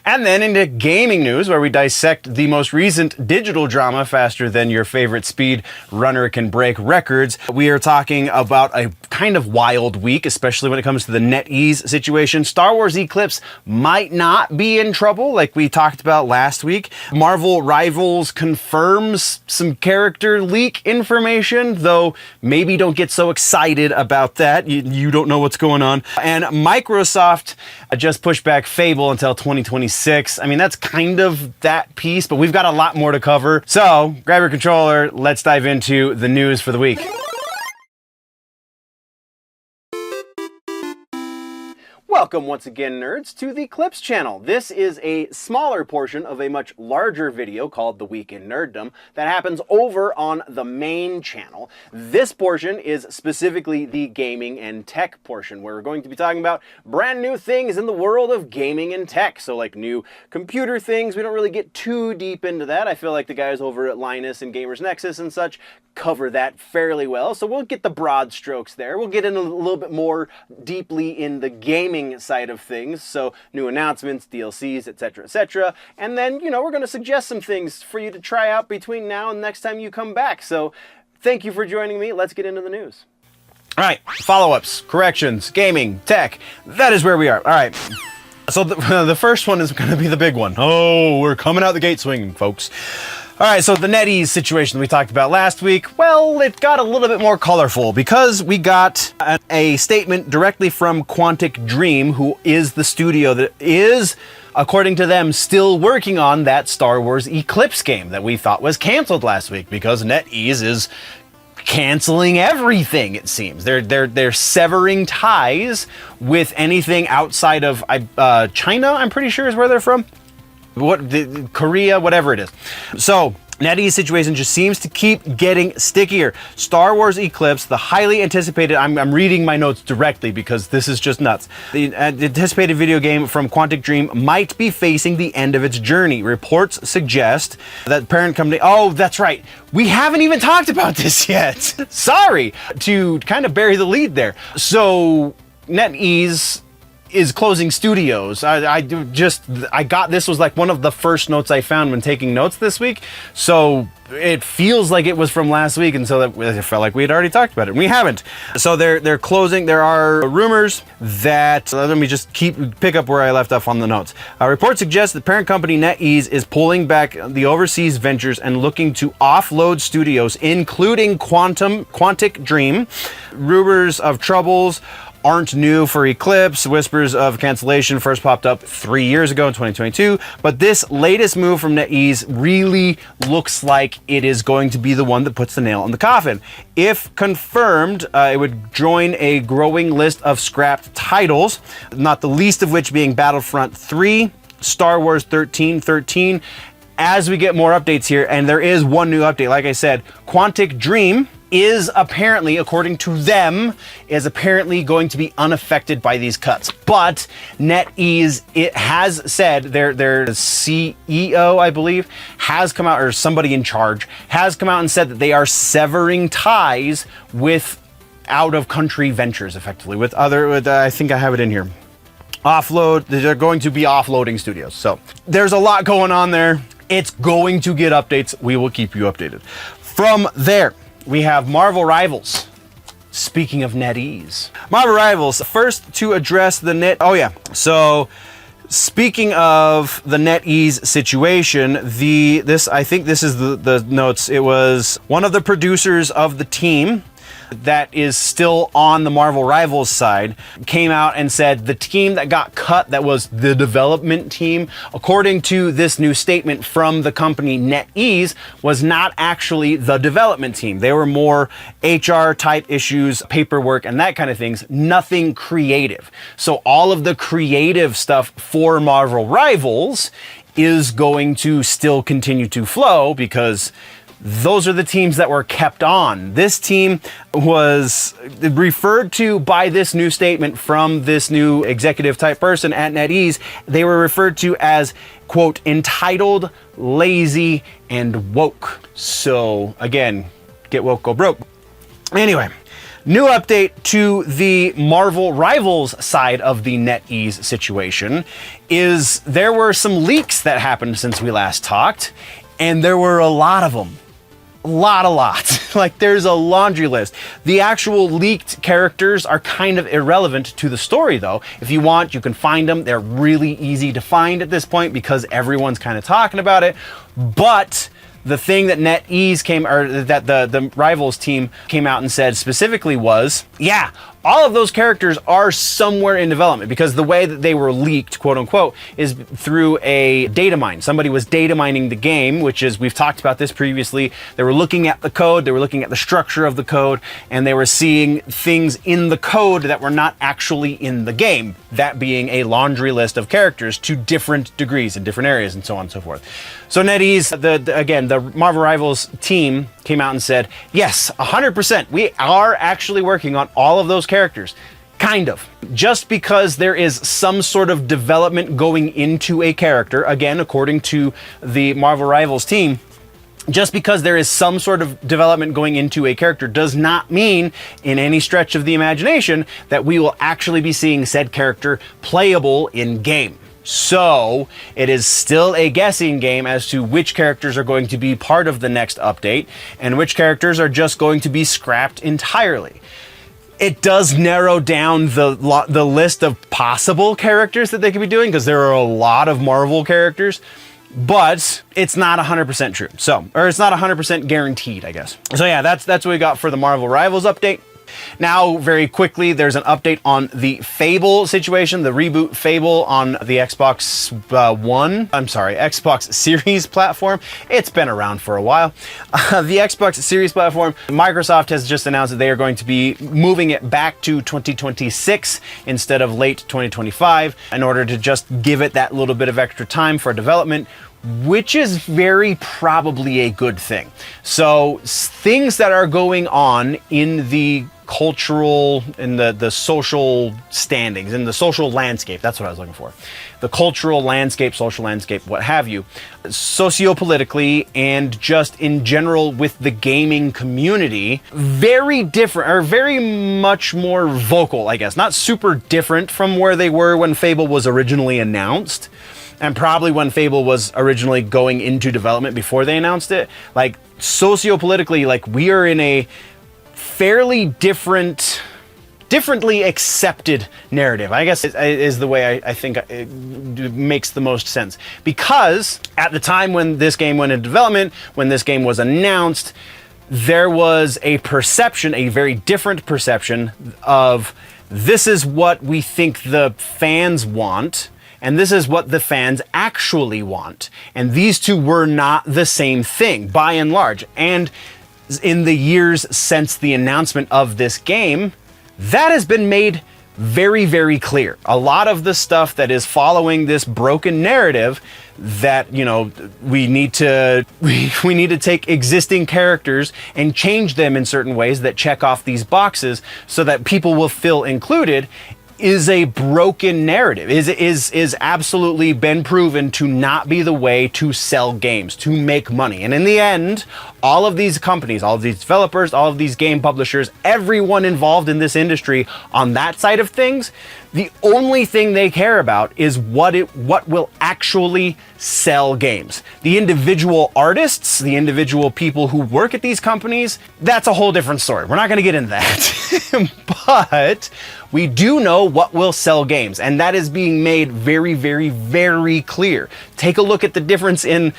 And then into gaming news, where we dissect the most recent digital drama faster than your favorite speed runner can break records. We are talking about a kind of wild week, especially when it comes to the NetEase situation. Star Wars Eclipse might not be in trouble like we talked about last week. Marvel Rivals confirms some character leak information, though maybe don't get so excited about that. You don't know what's going on. And Microsoft just pushed back Fable until 2026. I mean, that's kind of that piece, but we've got a lot more to cover. So grab your controller, let's dive into the news for the week. Welcome once again, nerds, to the Eclipse channel. This is a smaller portion of a much larger video called The Week in Nerddom that happens over on the main channel. This portion is specifically the gaming and tech portion, where we're going to be talking about brand new things in the world of gaming and tech. So like new computer things. We don't really get too deep into that. I feel like the guys over at Linus and Gamers Nexus and such cover that fairly well. So we'll get the broad strokes there. We'll get in a little bit more deeply in the gaming side of things, so new announcements, DLCs, etc., etc. And then, you know, we're going to suggest some things for you to try out between now and next time you come back. So thank you for joining me. Let's get into the news. All right, follow-ups, corrections, gaming, tech, that is where we are. All right, so the first one is going to be the big one. Oh, we're coming out the gate swinging, folks. All right, so the NetEase situation we talked about last week, well, it got a little bit more colorful because we got a statement directly from Quantic Dream, who is the studio that is, according to them, still working on that Star Wars Eclipse game that we thought was canceled last week because NetEase is canceling everything, it seems. They're severing ties with anything outside of China, I'm pretty sure is where they're from. Korea, whatever it is. So NetEase situation just seems to keep getting stickier. Star Wars Eclipse, the highly anticipated, I'm reading my notes directly because this is just nuts. The anticipated video game from Quantic Dream might be facing the end of its journey. Reports suggest that parent company, oh, that's right. We haven't even talked about this yet. Sorry to kind of bury the lead there. So NetEase is closing studios. I got this was like one of the first notes I found when taking notes this week. So it feels like it was from last week, and so it felt like we had already talked about it. We haven't. So they're closing. There are rumors that let me just pick up where I left off on the notes. A report suggests the parent company NetEase is pulling back the overseas ventures and looking to offload studios, including Quantic Dream. Rumors of troubles aren't new for Eclipse. Whispers of cancellation first popped up 3 years ago in 2022, but this latest move from NetEase really looks like it is going to be the one that puts the nail in the coffin. If confirmed, it would join a growing list of scrapped titles, not the least of which being Battlefront 3, Star Wars 1313. As we get more updates here, and there is one new update, like I said, Quantic Dream is apparently, according to them, is apparently going to be unaffected by these cuts. But NetEase, it has said, their CEO, I believe, has come out, or somebody in charge, has come out and said that they are severing ties with out-of-country ventures, effectively, with I think I have it in here. Offload, they're going to be offloading studios. So there's a lot going on there. It's going to get updates. We will keep you updated. From there, we have Marvel Rivals. Speaking of NetEase, Marvel Rivals, first to address the net. Oh yeah. So speaking of the NetEase situation, I think this is the notes. It was one of the producers of the team that is still on the Marvel Rivals side came out and said the team that got cut, that was the development team, according to this new statement from the company NetEase, was not actually the development team. They were more HR type issues, paperwork, and that kind of things, nothing creative. So all of the creative stuff for Marvel Rivals is going to still continue to flow because those are the teams that were kept on. This team was referred to by this new statement from this new executive type person at NetEase. They were referred to as, quote, entitled, lazy, and woke. So again, get woke, go broke. Anyway, New update to the Marvel Rivals side of the NetEase situation is there were some leaks that happened since we last talked, and there were a lot of them. A lot. Like, there's a laundry list. The actual leaked characters are kind of irrelevant to the story, though. If you want, you can find them. They're really easy to find at this point because everyone's kind of talking about it. But the thing that NetEase that the Rivals team came out and said specifically was, yeah, all of those characters are somewhere in development, because the way that they were leaked, quote unquote, is through a data mine. Somebody was data mining the game, which is, we've talked about this previously. They were looking at the code, they were looking at the structure of the code, and they were seeing things in the code that were not actually in the game. That being a laundry list of characters to different degrees in different areas and so on and so forth. So NetEase, the Marvel Rivals team came out and said, yes, 100%, we are actually working on all of those characters. Kind of. Just because there is some sort of development going into a character, again, according to the Marvel Rivals team, just because there is some sort of development going into a character does not mean, in any stretch of the imagination, that we will actually be seeing said character playable in game. So it is still a guessing game as to which characters are going to be part of the next update and which characters are just going to be scrapped entirely. It does narrow down the list of possible characters that they could be doing, because there are a lot of Marvel characters, but it's not 100% true. So, or it's not 100% guaranteed, I guess. So yeah, that's what we got for the Marvel Rivals update. Now, very quickly, there's an update on the Fable situation, the reboot Fable on the Xbox Xbox Series platform. It's been around for a while. The Xbox Series platform, Microsoft has just announced that they are going to be moving it back to 2026 instead of late 2025 in order to just give it that little bit of extra time for development, which is very probably a good thing. So things that are going on in the cultural, in the social standings, in the social landscape, that's what I was looking for. The cultural landscape, social landscape, what have you, sociopolitically and just in general with the gaming community, very different, or very much more vocal, I guess. Not super different from where they were when Fable was originally announced, and probably when Fable was originally going into development before they announced it. Like, sociopolitically, like, we are in a fairly differently accepted narrative, I guess is the way I think it makes the most sense. Because at the time when this game went into development, when this game was announced, there was a perception, a very different perception of, this is what we think the fans want, and this is what the fans actually want. And these two were not the same thing, by and large. And in the years since the announcement of this game, that has been made very, very clear. A lot of the stuff that is following this broken narrative that, you know, we need to take existing characters and change them in certain ways that check off these boxes so that people will feel included, is a broken narrative, is absolutely been proven to not be the way to sell games, to make money. And in the end, all of these companies, all of these developers, all of these game publishers, everyone involved in this industry on that side of things, the only thing they care about is what will actually sell games. The individual artists, the individual people who work at these companies, that's a whole different story. We're not going to get into that. But we do know what will sell games, and that is being made very, very, very clear. Take a look at the difference in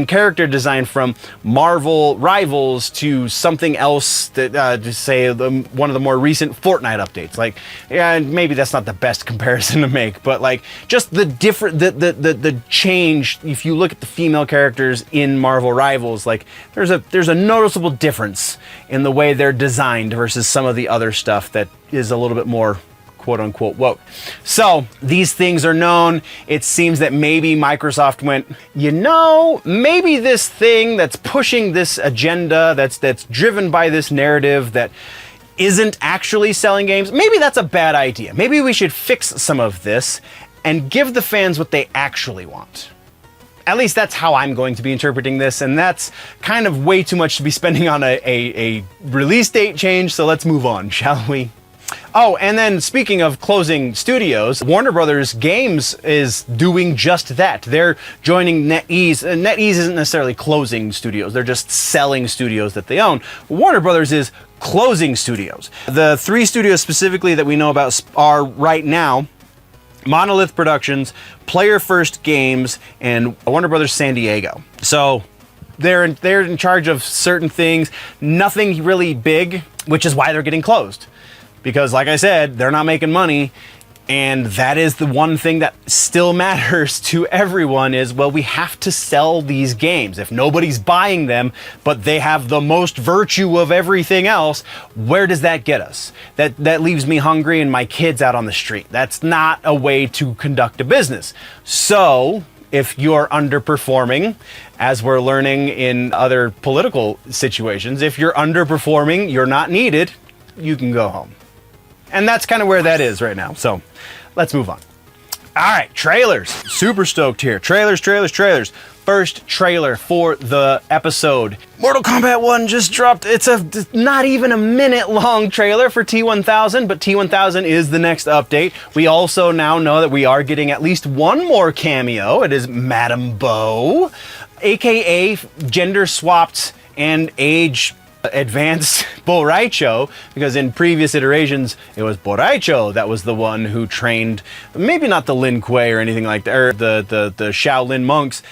character design from Marvel Rivals to something else that, to say one of the more recent Fortnite updates. Like, yeah, maybe that's not the best comparison to make, but like, just the different, the change. If you look at the female characters in Marvel Rivals, like, there's a noticeable difference in the way they're designed versus some of the other stuff that is a little bit more quote unquote woke. So these things are known. It seems that maybe Microsoft went, you know, maybe this thing that's pushing this agenda, that's driven by this narrative that isn't actually selling games, maybe that's a bad idea. Maybe we should fix some of this and give the fans what they actually want. At least that's how I'm going to be interpreting this, and that's kind of way too much to be spending on a release date change, so let's move on, shall we? Oh, and then speaking of closing studios, Warner Brothers Games is doing just that. They're joining NetEase. NetEase isn't necessarily closing studios, they're just selling studios that they own. Warner Brothers is closing studios. The 3 studios specifically that we know about are right now Monolith Productions, Player First Games, and Warner Brothers San Diego. So they're in charge of certain things, nothing really big, which is why they're getting closed. Because like I said, they're not making money, and that is the one thing that still matters to everyone is, well, we have to sell these games. If nobody's buying them, but they have the most virtue of everything else, where does that get us? That leaves me hungry and my kids out on the street. That's not a way to conduct a business. So if you're underperforming, as we're learning in other political situations, if you're underperforming, you're not needed, you can go home. And that's kind of where that is right now. So let's move on. All right, trailers. Super stoked here. Trailers. First trailer for the episode. Mortal Kombat 1 just dropped. It's not even a minute long trailer for T1000, but T1000 is the next update. We also now know that we are getting at least one more cameo. It is Madame Bo, aka gender swapped and age advanced Boraicho, because in previous iterations it was Boraicho that was the one who trained, maybe not the Lin Kuei or anything like that, or the Shaolin monks.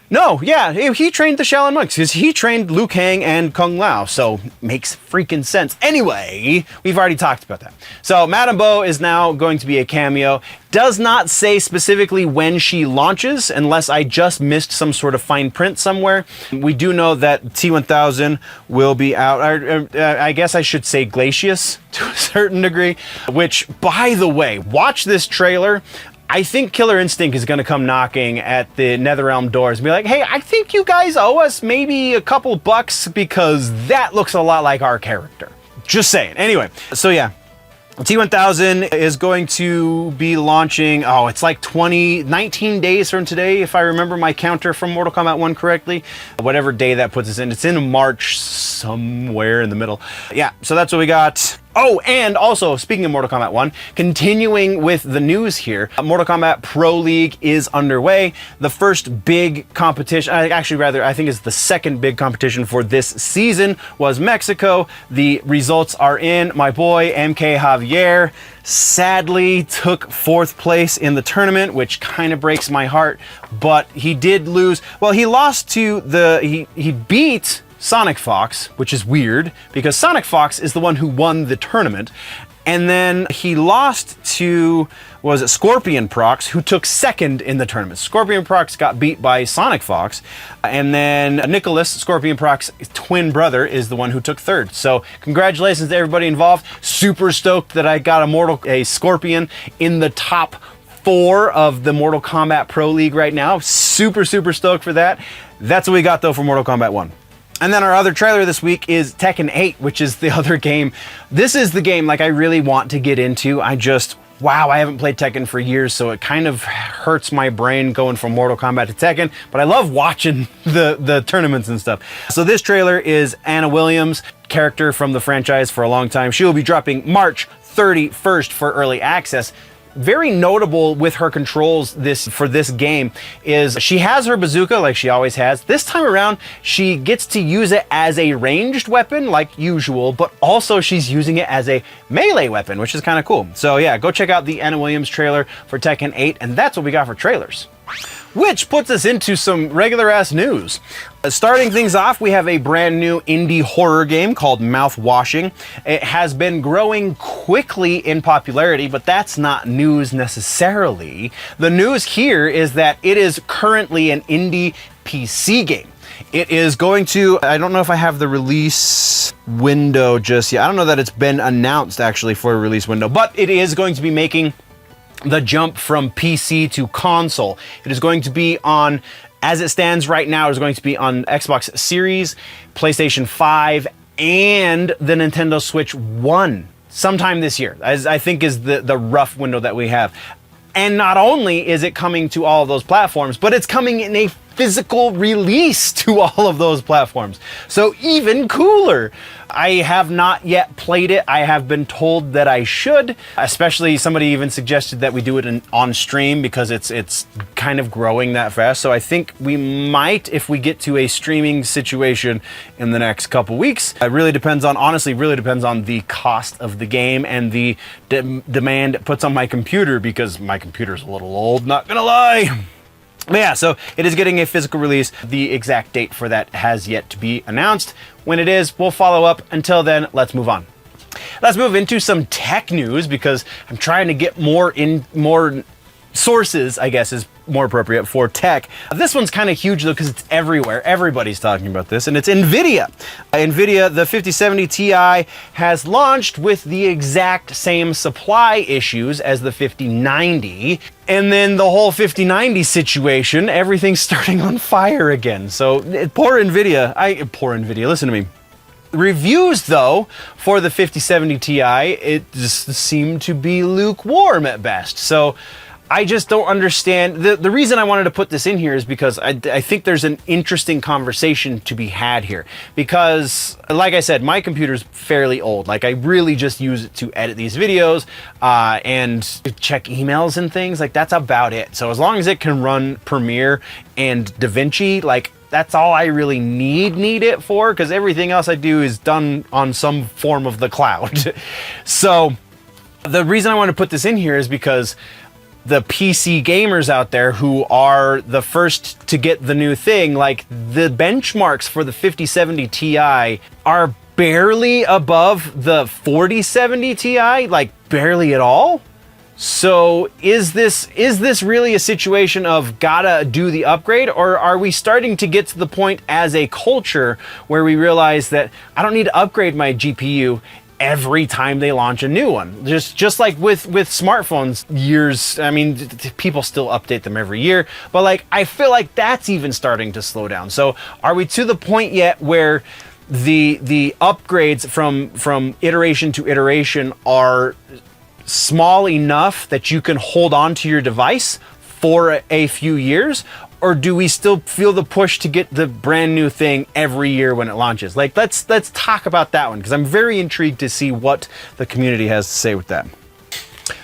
No, yeah, he trained the Shaolin monks because he trained Liu Kang and Kung Lao, so makes freaking sense. Anyway, we've already talked about that. So Madame Bo is now going to be a cameo. Does not say specifically when she launches, unless I just missed some sort of fine print somewhere. We do know that T1000 will be out, I guess I should say Glacius to a certain degree, which, by the way, watch this trailer. I think Killer Instinct is going to come knocking at the Netherrealm doors and be like, hey, I think you guys owe us maybe a couple bucks because that looks a lot like our character. Just saying. Anyway, so yeah. T1000 is going to be launching, it's like 19 days from today, if I remember my counter from Mortal Kombat 1 correctly. Whatever day that puts us in. It's in March, somewhere in the middle. Yeah, so that's what we got. Oh, and also, speaking of Mortal Kombat 1, continuing with the news here, Mortal Kombat Pro League is underway. The first big competition, actually rather, I think it's the second big competition for this season, was Mexico. The results are in. My boy, MK Javier, sadly took 4th place in the tournament, which kind of breaks my heart, but he did lose. Well, he lost to he beat Sonic Fox, which is weird because Sonic Fox is the one who won the tournament. And then he lost to, was it Scorpion Prox, who took 2nd in the tournament. Scorpion Prox got beat by Sonic Fox. And then Nicholas, Scorpion Prox's twin brother, is the one who took 3rd. So congratulations to everybody involved. Super stoked that I got a Scorpion in the top 4 of the Mortal Kombat Pro League right now. Super stoked for that. That's what we got though for Mortal Kombat 1. And then our other trailer this week is Tekken 8, which is the other game. This is the game like I really want to get into. Wow, I haven't played Tekken for years, so it kind of hurts my brain going from Mortal Kombat to Tekken, but I love watching the tournaments and stuff. So this trailer is Anna Williams, character from the franchise for a long time. She will be dropping March 31st for early access. Very notable with her controls for this game is she has her bazooka like she always has. This time around, she gets to use it as a ranged weapon like usual, but also she's using it as a melee weapon, which is kind of cool. So yeah, go check out the Anna Williams trailer for Tekken 8, and that's what we got for trailers. Which puts us into some regular ass news. Starting things off, we have a brand new indie horror game called Mouthwashing. It has been growing quickly in popularity, but that's not news necessarily. The news here is that it is currently an indie PC game. It is going to, I don't know if I have the release window just yet. I don't know that it's been announced actually for a release window, but it is going to be making the jump from PC to console. It is going to be on, as it stands right now, it is going to be on Xbox Series, PlayStation 5, and the Nintendo Switch 1 sometime this year, as I think is the rough window that we have. And not only is it coming to all of those platforms, but it's coming in a physical release to all of those platforms. So even cooler. I have not yet played it. I have been told that I should, especially somebody even suggested that we do it on stream because it's kind of growing that fast. So I think we might, if we get to a streaming situation in the next couple weeks. It really depends on, honestly, really depends on the cost of the game and the demand it puts on my computer, because my computer's a little old, not gonna lie. But yeah, so it is getting a physical release. The exact date for that has yet to be announced. When it is, we'll follow up. Until then, let's move on. Let's move into some tech news, because I'm trying to get more sources, I guess is more appropriate, for tech. This one's kind of huge though, because it's everywhere. Everybody's talking about this, and it's NVIDIA. NVIDIA, the 5070 Ti has launched with the exact same supply issues as the 5090. And then the whole 5090 situation, everything's starting on fire again. So poor NVIDIA, listen to me. Reviews though for the 5070 Ti, it just seemed to be lukewarm at best. So I just don't understand. The reason I wanted to put this in here is because I think there's an interesting conversation to be had here. Because, like I said, my computer's fairly old. Like, I really just use it to edit these videos and check emails and things. Like, that's about it. So as long as it can run Premiere and DaVinci, like, that's all I really need it for, because everything else I do is done on some form of the cloud. So the reason I want to put this in here is because the PC gamers out there who are the first to get the new thing, like, the benchmarks for the 5070 Ti are barely above the 4070 Ti, like barely at all. So is this really a situation of gotta do the upgrade, or are we starting to get to the point as a culture where we realize that I don't need to upgrade my GPU every time they launch a new one? Just like with smartphones years, I mean, people still update them every year, but like, I feel like that's even starting to slow down. So are we to the point yet where the upgrades from iteration to iteration are small enough that you can hold on to your device for a few years? Or do we still feel the push to get the brand new thing every year when it launches? Like, let's talk about that one, because I'm very intrigued to see what the community has to say with that.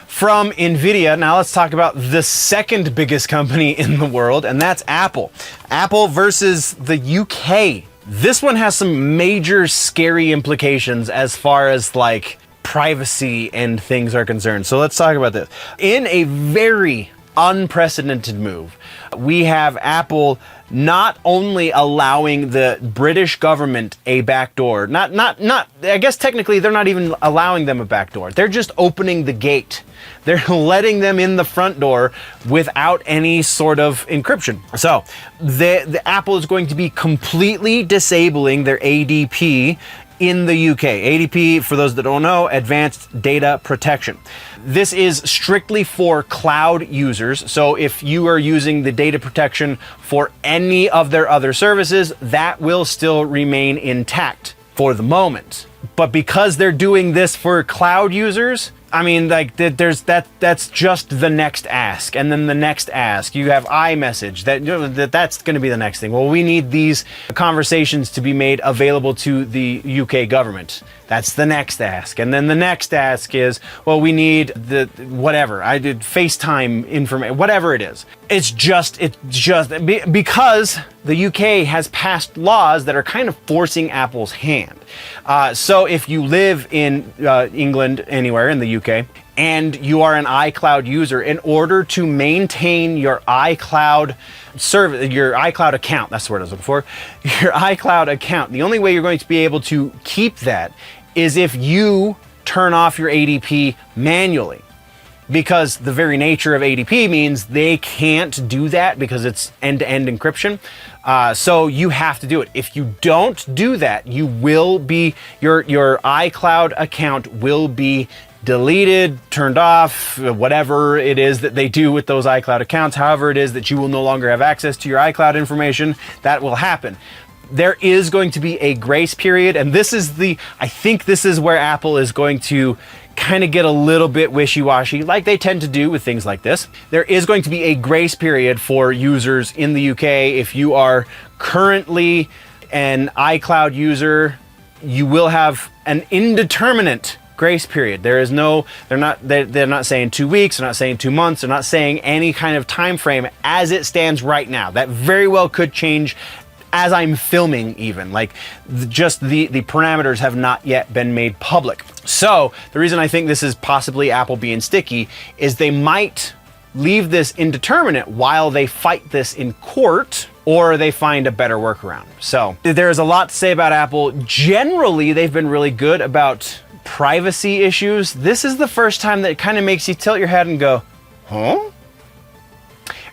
From NVIDIA, now let's talk about the second biggest company in the world, and that's Apple. Apple versus the UK. This one has some major scary implications as far as like privacy and things are concerned. So let's talk about this. In a very unprecedented move, we have Apple not only allowing the British government a backdoor, I guess technically they're not even allowing them a backdoor. They're just opening the gate. They're letting them in the front door without any sort of encryption. So the Apple is going to be completely disabling their ADP in the UK. ADP, for those that don't know, Advanced Data Protection. This is strictly for cloud users. So if you are using the data protection for any of their other services, that will still remain intact for the moment. But because they're doing this for cloud users, I mean, like, that's just the next ask, and then the next ask. You have iMessage. That's going to be the next thing. Well, we need these conversations to be made available to the UK government. That's the next ask, and then the next ask is, well, we need the whatever. I did FaceTime information, whatever it is. It's just because the UK has passed laws that are kind of forcing Apple's hand. So if you live in England, anywhere in the UK, and you are an iCloud user, in order to maintain your iCloud service, your iCloud account, that's the word I was looking for, your iCloud account, the only way you're going to be able to keep that is if you turn off your ADP manually. Because the very nature of ADP means they can't do that because it's end-to-end encryption. So you have to do it. If you don't do that, you will be, your iCloud account will be deleted, turned off, whatever it is that they do with those iCloud accounts, however it is that you will no longer have access to your iCloud information, that will happen. There is going to be a grace period, and this is I think this is where Apple is going to kind of get a little bit wishy-washy, like they tend to do with things like this. There is going to be a grace period for users in the UK. If you are currently an iCloud user, you will have an indeterminate grace period. There is no, they're not saying 2 weeks, they're not saying 2 months, they're not saying any kind of time frame as it stands right now. That very well could change as I'm filming even. Like, just the parameters have not yet been made public. So the reason I think this is possibly Apple being sticky is they might leave this indeterminate while they fight this in court, or they find a better workaround. So there's a lot to say about Apple. Generally, they've been really good about privacy issues. This is the first time that it kind of makes you tilt your head and go, huh?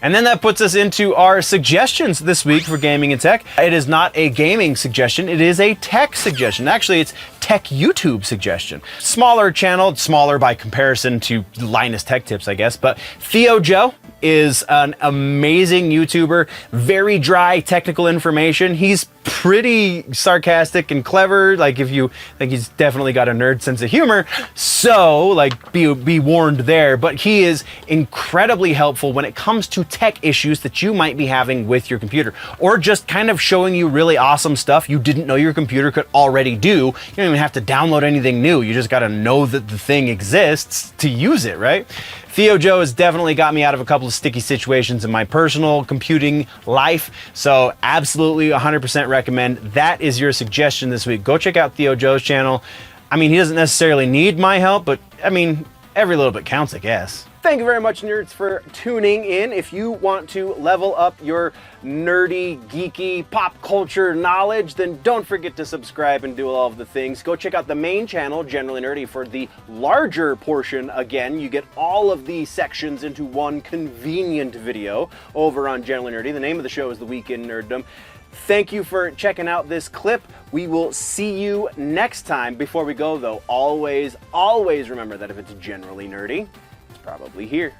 And then that puts us into our suggestions this week for gaming and tech. It is not a gaming suggestion, it is a tech suggestion. Actually, it's tech YouTube suggestion. Smaller channel, smaller by comparison to Linus Tech Tips, I guess, but Theo Joe is an amazing YouTuber, very dry technical information. He's pretty sarcastic and clever. Like, if you think, he's definitely got a nerd sense of humor. So like, be warned there, but he is incredibly helpful when it comes to tech issues that you might be having with your computer, or just kind of showing you really awesome stuff you didn't know your computer could already do. You don't even have to download anything new. You just got to know that the thing exists to use it, right? Theo Joe has definitely got me out of a couple of sticky situations in my personal computing life, so absolutely 100% recommend. That is your suggestion this week. Go check out Theo Joe's channel. I mean, he doesn't necessarily need my help, but I mean, every little bit counts, I guess. Thank you very much, nerds, for tuning in. If you want to level up your nerdy, geeky, pop culture knowledge, then don't forget to subscribe and do all of the things. Go check out the main channel, Generally Nerdy, for the larger portion. Again, you get all of the sections into one convenient video over on Generally Nerdy. The name of the show is The Week in Nerddom. Thank you for checking out this clip. We will see you next time. Before we go, though, always remember that if it's generally nerdy, it's probably here.